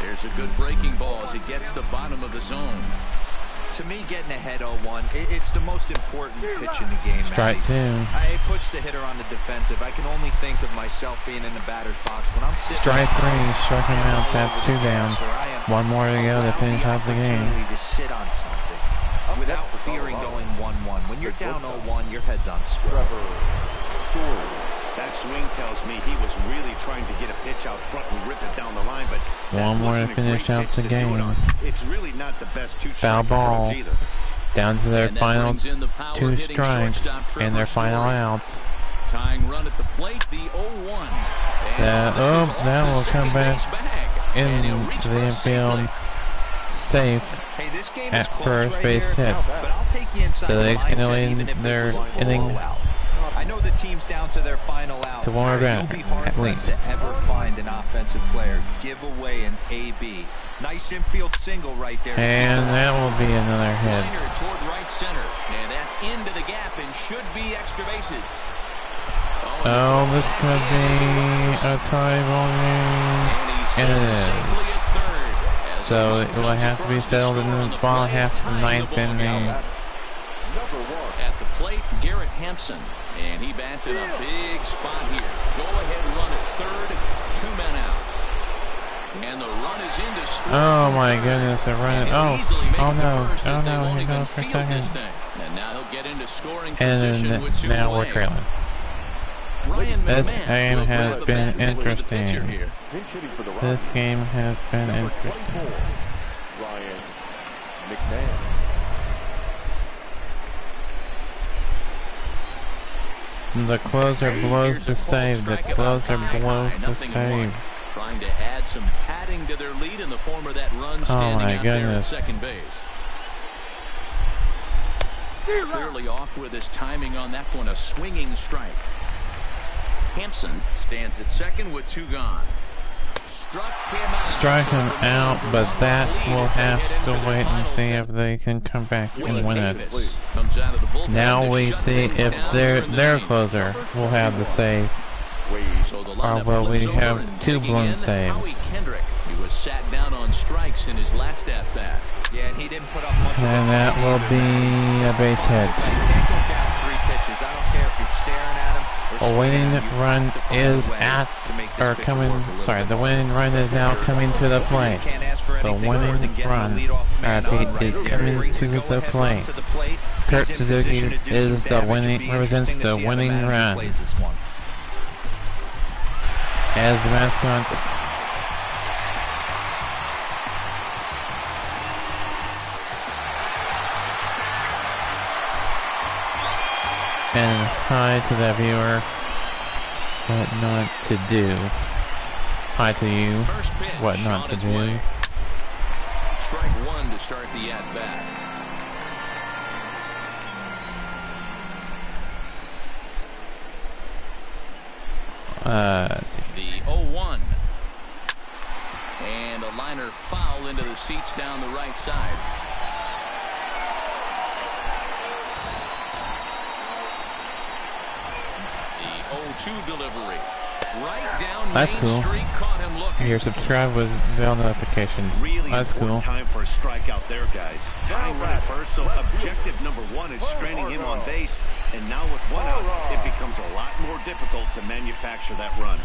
There's a good breaking ball as it gets the bottom of the zone. To me, getting ahead 0-1, it's the most important pitch in the game. Strike 2. It puts the hitter on the defensive. I can only think of myself being in the batter's box when I'm sitting. Strike 3, struck him out. That's 2 down. One more to go to finish out the game. To sit on something without fearing going 1-1. When you're down 0-1, your head's on square. That swing tells me he was really trying to get a pitch out front and rip it down the line, but one more to finish out the game. It's really not the best foul ball. Down to their final 2 strikes and their final out. Tying run at the plate, the 0-1. That will come back into the infield safe at first base hit. So they extend their inning. I know the team's down to their final out. To one You'll be hard pressed to ever find an offensive player give away an AB. Nice infield single right there. And that will be another hit. Liner toward right center, and that's into the gap and should be extra bases. Oh, this could be a tie ball game, and it is. So it will have to be settled in the bottom half of the 9th inning. At the plate, Garrett Hampson. And he bats in a big spot here. Go ahead run at third, 2 men out. And the run is into scoring. Oh my goodness, they're running. Oh no, he goes for second. And now he'll get into scoring and now we're trailing. This game has been interesting. This game has been interesting. Ryan McMahon. The closer blows the save. The closer blows the save. trying to add some padding to their lead in the form of that run standing out there at second base. Clearly off with his timing on that one, a swinging strike. Hampson stands at second with 2 gone. Strike him out, but that will have to wait and see if they can come back and win it. Now we see if their closer will have the save, or will we have 2 blown saves. He was sat down on strikes in his last at bat. Yeah, and he didn't put up much. And that will be a base hit. You can't go down 3 pitches. I don't care if you're staring at him. A winning run is the winning run is now coming to the plate. The winning run is coming to the plate. Kurt Suzuki represents the winning run. As the mascot. And hi to the viewer, what not to do. Hi to you, what not to do. Strike 1 to start the at-bat. Let's see. The 0-1. And a liner foul into the seats down the right side. Delivery. Right down That's Main cool. Street, caught him looking. Here, subscribe with bell notifications. Really That's cool. Time for a strikeout there, guys. Time running first, so objective number 1 is straining him on base, and now with 1 out, it becomes a lot more difficult to manufacture that run.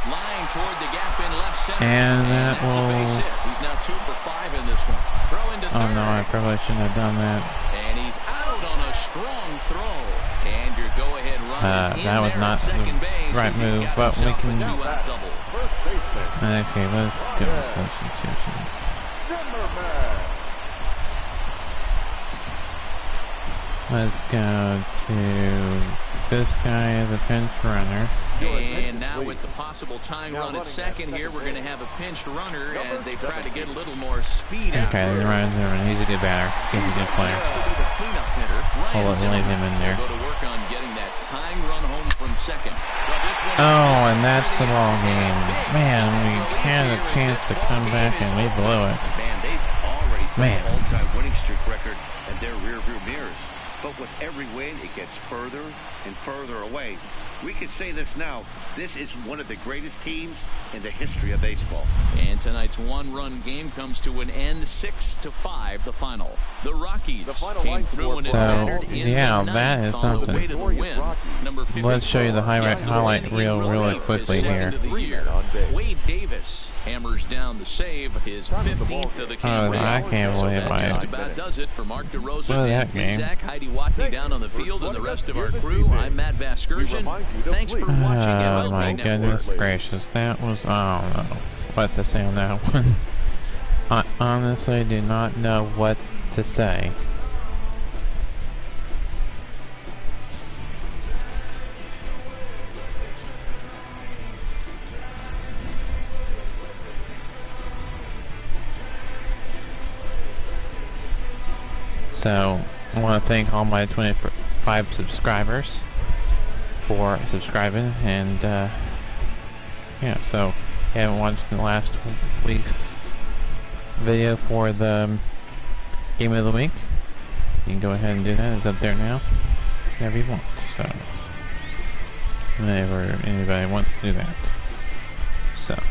Lying toward the gap in left center. And that that's will... a base hit. He's now 2 for 5 in this one. Throw into third. Oh no, I probably shouldn't have done that. And he's out on a strong throw. And your go-ahead run is in that was not the right move, but we can... Okay, let's go to substitutions. Let's go to this guy as a pinch runner. And now with the possible tying run at second here, we're going to have a pinched runner as they try to get a little more speed out. Okay, he's a good batter. He's a good player. I'll leave him in there. Oh, and that's the ball game. Man, we had a chance to come back and we blew it. Man, they've already put an all-time winning streak record in their rearview mirrors. But with every win, it gets further and further away. We could say this now. This is one of the greatest teams in the history of baseball. And tonight's 1-run game comes to an end, 6-5, the final. The Rockies came through and battered in that is something. Let's show you the highlight reel really quickly here. Wade Davis hammers down the save, his 15th of the campaign. I can't believe That just about does it for Mark DeRosa, Dan Zach, Heidi Watney down on the field, and the rest of our crew. I'm Matt Vasgersian. Thanks for watching MLB my goodness gracious, that was, I don't know what to say on that one. I honestly do not know what to say. So, I want to thank all my 25 subscribers for subscribing, and yeah, so if you haven't watched the last week's video for the game of the week, you can go ahead and do that. It's up there now, whenever you want. So, whenever anybody wants to do that. So.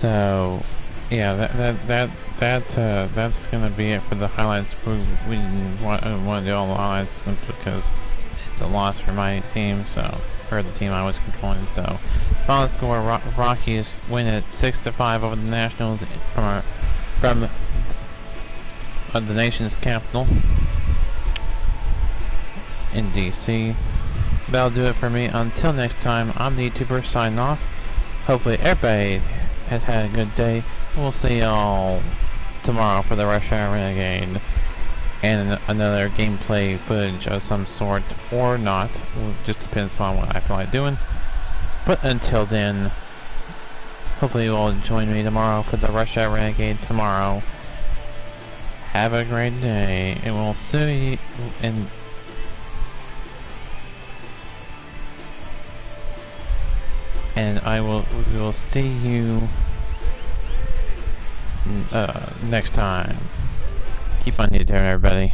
So, yeah, that's gonna be it for the highlights. We didn't want to do all the highlights because it's a loss for my team, so for the team I was controlling. So, final score: Rockies win at 6-5 over the Nationals from the nation's capital in DC. That'll do it for me. Until next time, I'm the YouTuber signing off. Hopefully, everybody has had a good day. We'll see y'all tomorrow for the Rush Hour Renegade and another gameplay footage of some sort, or not. It just depends upon what I feel like doing. But until then, hopefully you all join me tomorrow for the Rush Hour Renegade tomorrow. Have a great day, and we'll see you in... And we will see you next time. Keep on your turn, everybody.